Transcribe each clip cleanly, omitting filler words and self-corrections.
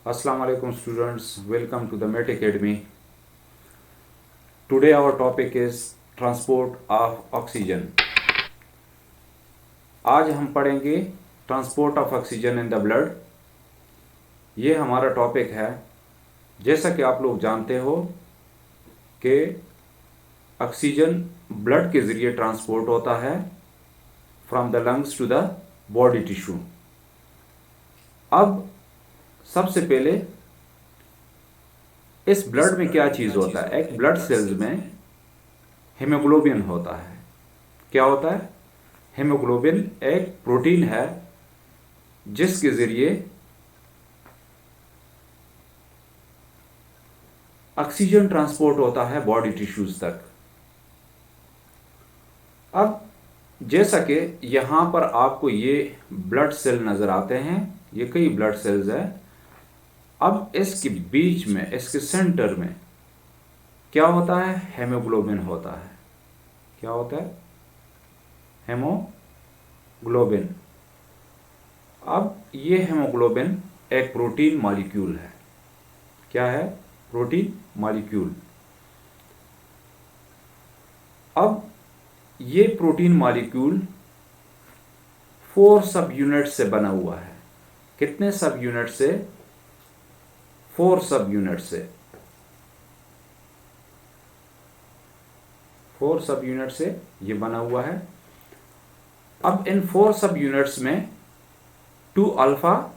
Assalamu alaikum students, welcome to the MET Academy. Today our topic is transport of oxygen. आज हम पढ़ेंगे transport of oxygen in the blood. ये हमारा topic है. जैसा कि आप लोग जानते हो कि ऑक्सीजन ब्लड के ज़रिए ट्रांसपोर्ट होता है from the lungs to the body tissue. अब सबसे पहले इस ब्लड में क्या चीज़ होता है. एक ब्लड सेल्स में हीमोग्लोबिन होता है. क्या होता है? हीमोग्लोबिन एक प्रोटीन है जिसके ज़रिए ऑक्सीजन ट्रांसपोर्ट होता है बॉडी टिश्यूज तक. अब जैसा कि यहाँ पर आपको ये ब्लड सेल नज़र आते हैं, ये कई ब्लड सेल्स हैं. अब इसके बीच में, इसके सेंटर में क्या होता है? हेमोग्लोबिन होता है. क्या होता है? हेमोग्लोबिन. अब ये हेमोग्लोबिन एक प्रोटीन मॉलिक्यूल है. क्या है? Protein molecule. अब ये प्रोटीन मॉलिक्यूल 4 सब यूनिट से बना हुआ है. कितने सब यूनिट से? 4 सब यूनिट से. 4 सब यूनिट से ये बना हुआ है. अब इन 4 सब यूनिट्स में 2 अल्फा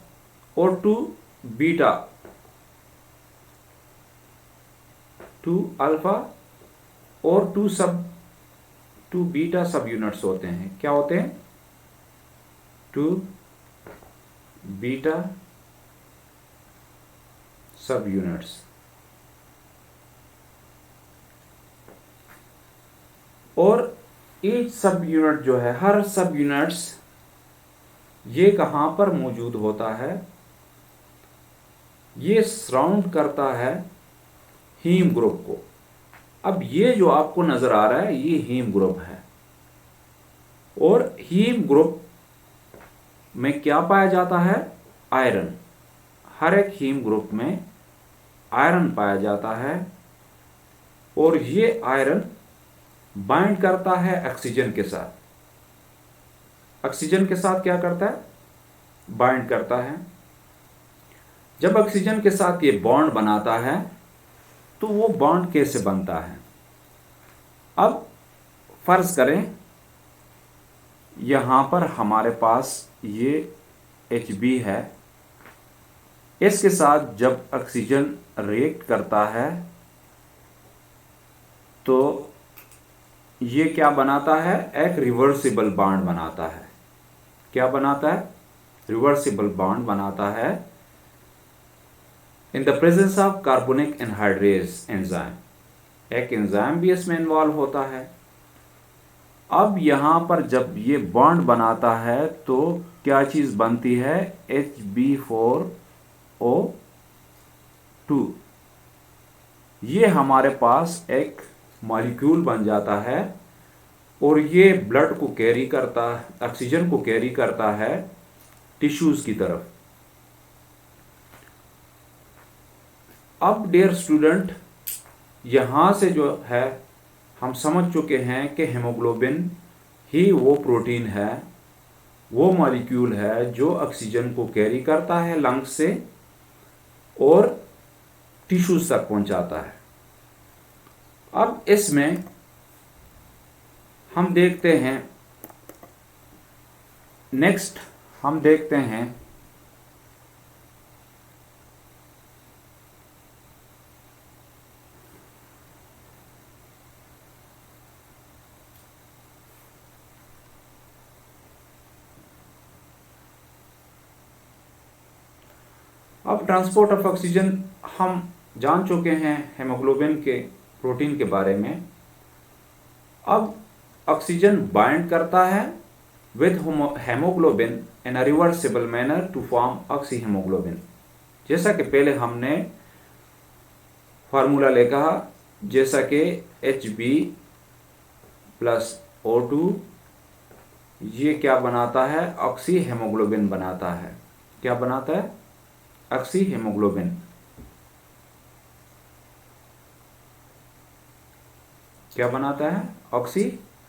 और 2 बीटा, 2 अल्फा और 2 बीटा सब यूनिट्स होते हैं. क्या होते हैं? 2 बीटा सब यूनिट्स. और ईच सब यूनिट जो है, हर सब यूनिट्स ये कहाँ पर मौजूद होता है? ये सराउंड करता है हीम ग्रुप को. अब ये जो आपको नजर आ रहा है ये हीम ग्रुप है. और हीम ग्रुप में क्या पाया जाता है? आयरन. हर एक हीम ग्रुप में आयरन पाया जाता है. और ये आयरन बाइंड करता है ऑक्सीजन के साथ. ऑक्सीजन के साथ क्या करता है? बाइंड करता है. जब ऑक्सीजन के साथ ये बॉन्ड बनाता है तो वो बॉन्ड कैसे बनता है? अब फर्ज करें यहां पर हमारे पास ये Hb है. इसके साथ जब ऑक्सीजन रिएक्ट करता है तो ये क्या बनाता है? एक रिवर्सिबल बॉन्ड बनाता है. क्या बनाता है? रिवर्सिबल बॉन्ड बनाता है in the presence of carbonic anhydrase enzyme. एक एंजाइम भी इसमें इन्वॉल्व होता है. अब यहां पर जब ये बॉन्ड बनाता है तो क्या चीज बनती है? Hb4O2. ये हमारे पास एक मॉलिक्यूल बन जाता है और ये ब्लड को कैरी करता, ऑक्सीजन को कैरी करता है टिश्यूज की तरफ. अब डियर स्टूडेंट, यहां से जो है हम समझ चुके हैं कि हेमोग्लोबिन ही वो प्रोटीन है, वो मॉलिक्यूल है जो ऑक्सीजन को कैरी करता है लंग्स से और टिश्यूज तक पहुंचाता है. अब इसमें हम देखते हैं, नेक्स्ट हम देखते हैं अब ट्रांसपोर्ट ऑफ ऑक्सीजन हम जान चुके हैं हेमोग्लोबिन के प्रोटीन के बारे में. अब ऑक्सीजन बाइंड करता है with haemoglobin in a reversible manner to form oxyhaemoglobin. जैसा कि पहले हमने फार्मूला लिखा, जैसा कि Hb+O2 ये क्या बनाता है? ऑक्सीहेमोग्लोबिन बनाता है. क्या बनाता है? Oxy haemoglobin. क्या बनाता है? Oxy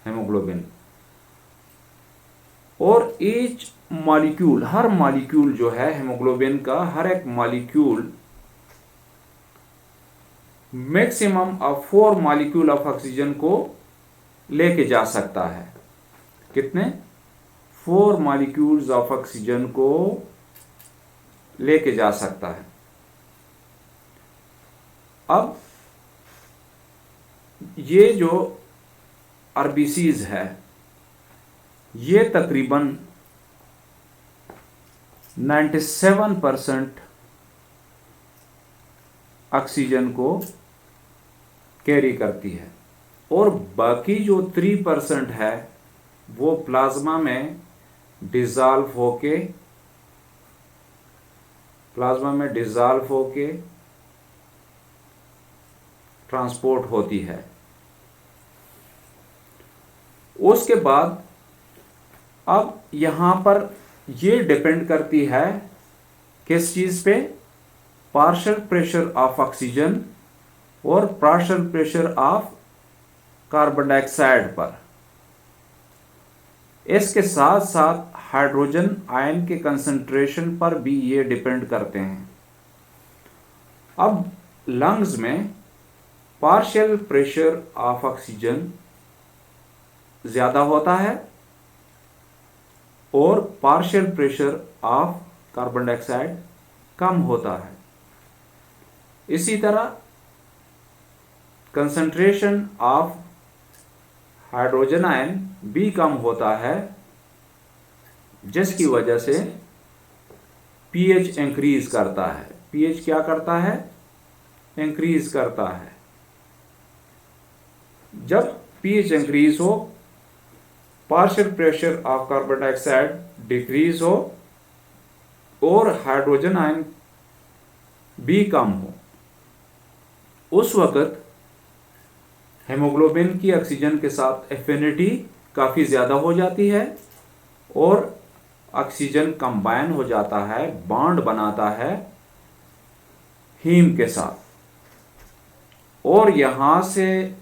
haemoglobin. और ईच मॉलिक्यूल, हर मॉलिक्यूल जो है हेमोग्लोबिन का, हर एक molecule maximum of 4 molecule of oxygen को लेके जा सकता है। कितने? 4 मॉलिक्यूल्स ऑफ ऑक्सीजन को लेके जा सकता है। अब ये जो आरबीसीज है, ये तकरीबन 97% ऑक्सीजन को कैरी करती है, और बाकी जो 3% है वो प्लाज्मा में डिज़ोल्व होके ट्रांसपोर्ट होती है। उसके बाद अब यहाँ पर ये डिपेंड करती है किस चीज़ पे? पार्शियल प्रेशर ऑफ ऑक्सीजन और partial pressure of carbon dioxide पर। इसके साथ साथ हाइड्रोजन आयन के कंसंट्रेशन पर भी ये डिपेंड करते हैं। अब लंग्स में पार्शियल प्रेशर ऑफ ऑक्सीजन ज़्यादा होता है और partial pressure of carbon dioxide कम होता है। इसी तरह कंसंट्रेशन ऑफ हाइड्रोजन आयन भी कम होता है, जिसकी वजह से पीएच इंक्रीज करता है। पीएच क्या करता है? इंक्रीज करता है। जब पीएच इंक्रीज हो, partial pressure of carbon dioxide decrease हो और हाइड्रोजन आयन भी कम हो, उस वक्त हेमोग्लोबिन की ऑक्सीजन के साथ एफिनिटी काफ़ी ज़्यादा हो जाती है और ऑक्सीजन कंबाइन हो जाता है, बॉन्ड बनाता है हीम के साथ, और यहाँ से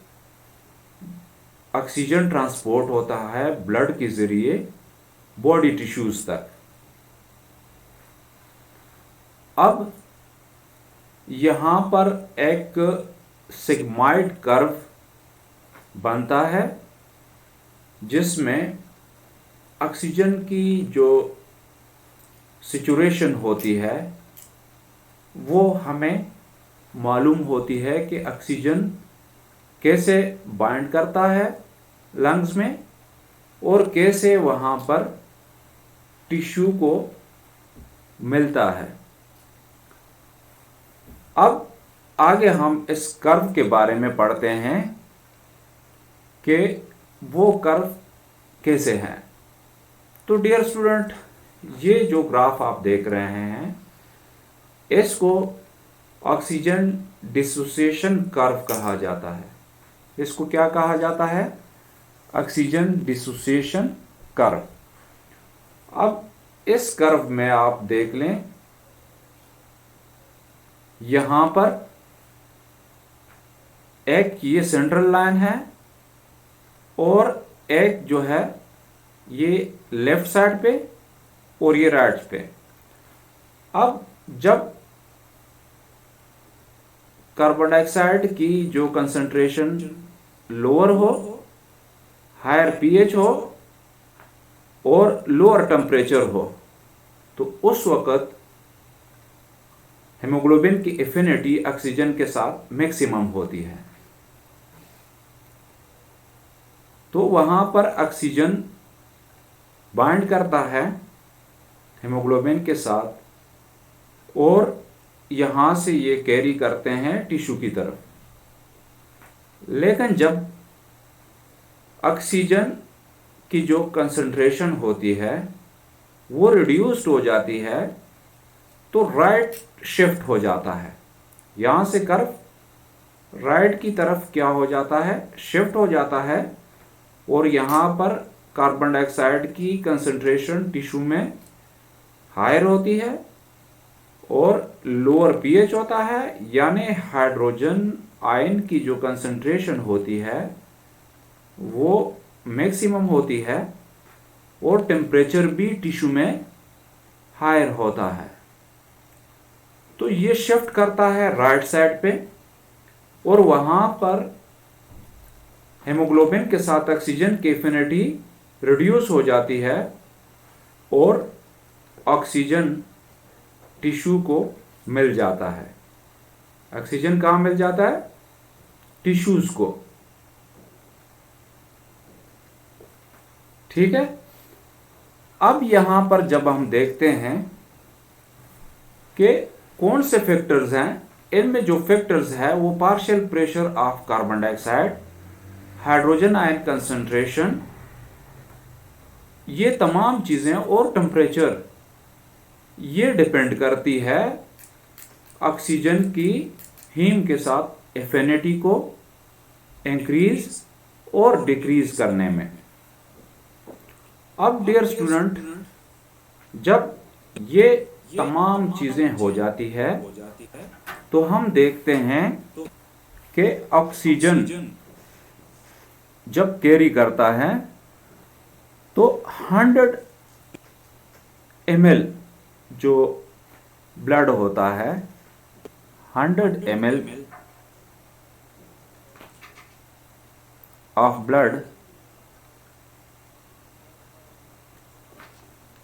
ऑक्सीजन ट्रांसपोर्ट होता है ब्लड के ज़रिए बॉडी टिश्यूज़ तक। अब यहाँ पर एक सिग्माइड कर्व बनता है, जिसमें ऑक्सीजन की जो सिचुएशन होती है वो हमें मालूम होती है कि ऑक्सीजन कैसे बाइंड करता है लंग्स में और कैसे वहाँ पर टिश्यू को मिलता है। अब आगे हम इस कर्व के बारे में पढ़ते हैं कि वो कर्व कैसे हैं। तो डियर स्टूडेंट, ये जो ग्राफ आप देख रहे हैं, इसको ऑक्सीजन डिसोसिएशन कर्व कहा जाता है। इसको क्या कहा जाता है? Oxygen dissociation curve. अब इस कर्व में आप देख लें, यहां पर एक ये सेंट्रल लाइन है और एक जो है ये लेफ्ट साइड पे और ये राइट पे। अब जब कार्बन डाइऑक्साइड की जो कंसंट्रेशन लोअर हो, हायर पीएच हो और लोअर टेम्परेचर हो, तो उस वक्त हेमोग्लोबिन की एफिनिटी ऑक्सीजन के साथ मैक्सिमम होती है। तो वहां पर ऑक्सीजन बाइंड करता है हेमोग्लोबिन के साथ और यहां से ये कैरी करते हैं टिश्यू की तरफ। लेकिन जब ऑक्सीजन की जो कंसंट्रेशन होती है वो रिड्यूस्ड हो जाती है, तो राइट शिफ्ट हो जाता है। यहाँ से कर्व राइट की तरफ क्या हो जाता है? शिफ्ट हो जाता है, और यहाँ पर कार्बन डाइऑक्साइड की कंसंट्रेशन टिश्यू में हायर होती है और लोअर पीएच होता है, यानी हाइड्रोजन आयन की जो कंसंट्रेशन होती है वो मैक्सिमम होती है और टेम्परेचर भी टिश्यू में हायर होता है। तो ये शिफ्ट करता है राइट साइड पे और वहां पर हेमोग्लोबिन के साथ ऑक्सीजन की एफिनिटी रिड्यूस हो जाती है और ऑक्सीजन टिश्यू को मिल जाता है। ऑक्सीजन कहाँ मिल जाता है? टिश्यूज को। ठीक है। अब यहां पर जब हम देखते हैं कि कौन से फैक्टर्स हैं, इनमें जो फैक्टर्स है वो partial pressure of carbon dioxide, hydrogen ion concentration, ये तमाम चीजें और टेम्परेचर, ये डिपेंड करती है ऑक्सीजन की हीम के साथ एफिनिटी को इंक्रीज और डिक्रीज करने में। अब डियर स्टूडेंट, जब ये तमाम चीजें हो जाती है तो हम देखते हैं कि ऑक्सीजन जब कैरी करता है तो 100 ml जो ब्लड होता है, 100 ml ऑफ ब्लड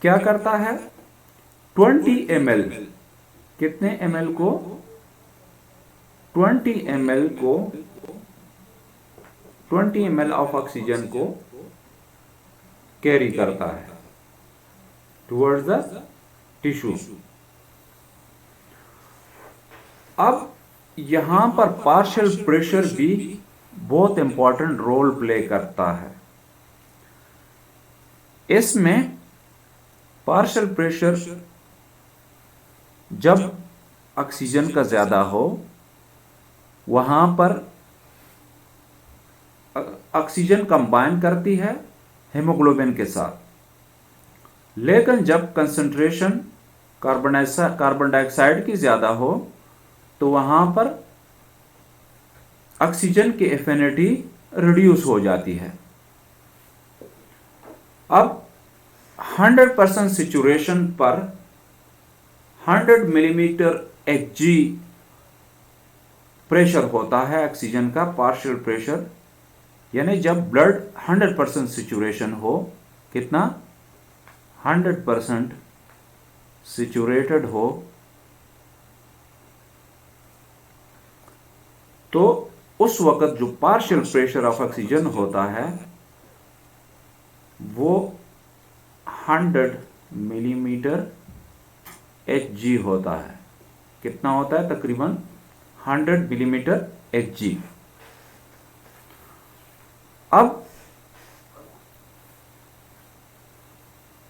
क्या करता है? 20 ml, कितने ml को? 20 ml को, 20 ml ऑफ ऑक्सीजन को कैरी करता है टुवर्ड्स द टिश्यू। अब यहां पर पार्शियल प्रेशर भी बहुत इंपॉर्टेंट रोल प्ले करता है। इसमें पार्शियल प्रेशर जब ऑक्सीजन का ज्यादा हो वहां पर ऑक्सीजन कंबाइन करती है हेमोग्लोबिन के साथ, लेकिन जब कंसंट्रेशन कार्बन डाइऑक्साइड की ज्यादा हो तो वहां पर ऑक्सीजन की एफिनिटी रिड्यूस हो जाती है। अब 100% सेचुरेशन पर 100 मिलीमीटर Hg प्रेशर होता है ऑक्सीजन का, पार्शियल प्रेशर, यानी जब ब्लड 100% सेचुरेशन हो, कितना? 100% सेचुरेटेड हो, तो उस वक्त जो पार्शियल प्रेशर ऑफ ऑक्सीजन होता है वो 100 मिलीमीटर Hg होता है। कितना होता है? तकरीबन 100 मिलीमीटर Hg। अब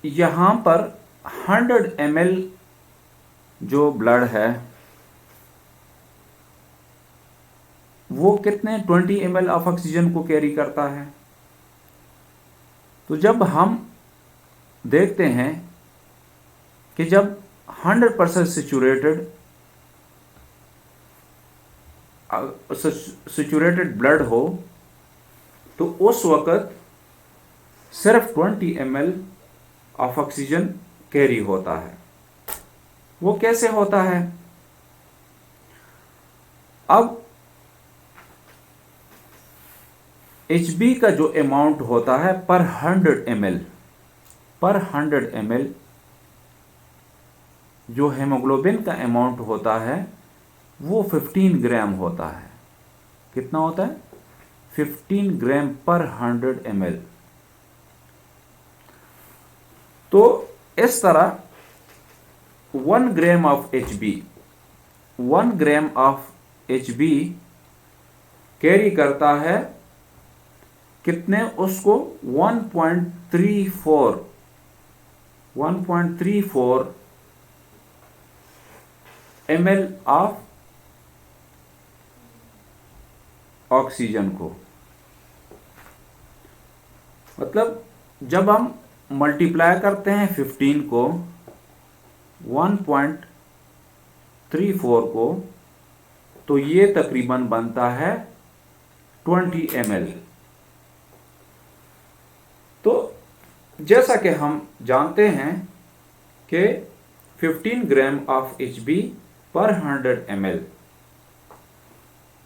यहां पर 100 ml जो ब्लड है वो कितने 20 ml ऑफ ऑक्सीजन को कैरी करता है। तो जब हम देखते हैं कि जब 100% सेचुरेटेड ब्लड हो तो उस वक्त सिर्फ 20 ml ऑफ ऑक्सीजन कैरी होता है। वो कैसे होता है? अब Hb का जो अमाउंट होता है पर 100 ml जो हेमोग्लोबिन का अमाउंट होता है वो 15 ग्राम होता है। कितना होता है? 15 ग्राम पर 100 ml। तो इस तरह 1 gram of Hb, 1 gram of Hb carry करता है कितने? उसको 1.34 ml ऑफ ऑक्सीजन को। मतलब जब हम मल्टीप्लाई करते हैं 15 को को, तो ये तकरीबन बनता है 20 ml। तो जैसा कि हम जानते हैं कि 15 ग्राम ऑफ Hb पर 100 ml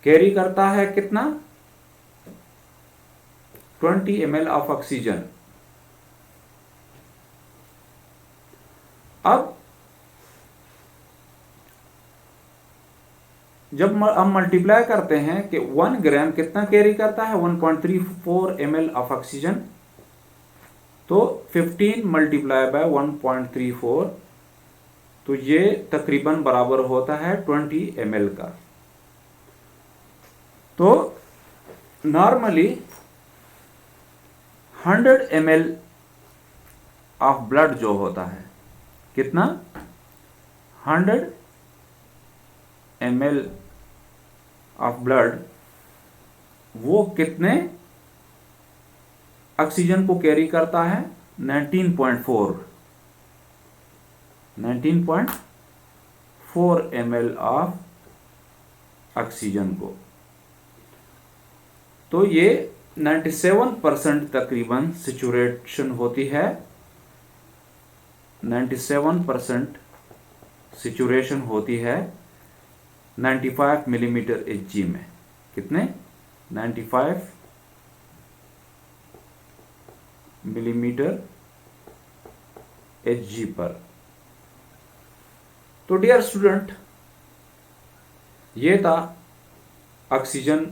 कैरी करता है कितना, 20 ml ऑफ ऑक्सीजन। अब जब हम मल्टीप्लाई करते हैं कि 1 ग्राम कितना कैरी करता है, 1.34 ml ऑफ ऑक्सीजन, तो 15 मल्टीप्लाई बाय 1.34, तो ये तकरीबन बराबर होता है 20 ml का। तो नॉर्मली 100 ml ऑफ ब्लड जो होता है, कितना, 100 ml ऑफ ब्लड, वो कितने ऑक्सीजन को कैरी करता है, 19.4 ml ऑफ ऑक्सीजन को। तो ये 97% तकरीबन सिचुरेशन होती है, 97% सिचुरेशन होती है 95 मिलीमीटर Hg में। कितने, 95 मिलीमीटर Hg पर। तो डियर स्टूडेंट, ये था oxygen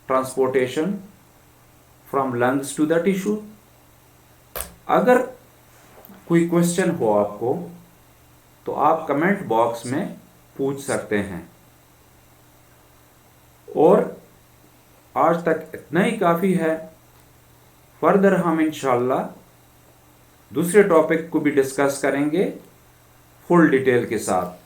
transportation from lungs to the tissue. अगर कोई क्वेश्चन हो आपको, तो आप कमेंट बॉक्स में पूछ सकते हैं। और आज तक इतना ही काफ़ी है। फर्दर हम इंशाल्लाह दूसरे टॉपिक को भी डिस्कस करेंगे फुल डिटेल के साथ।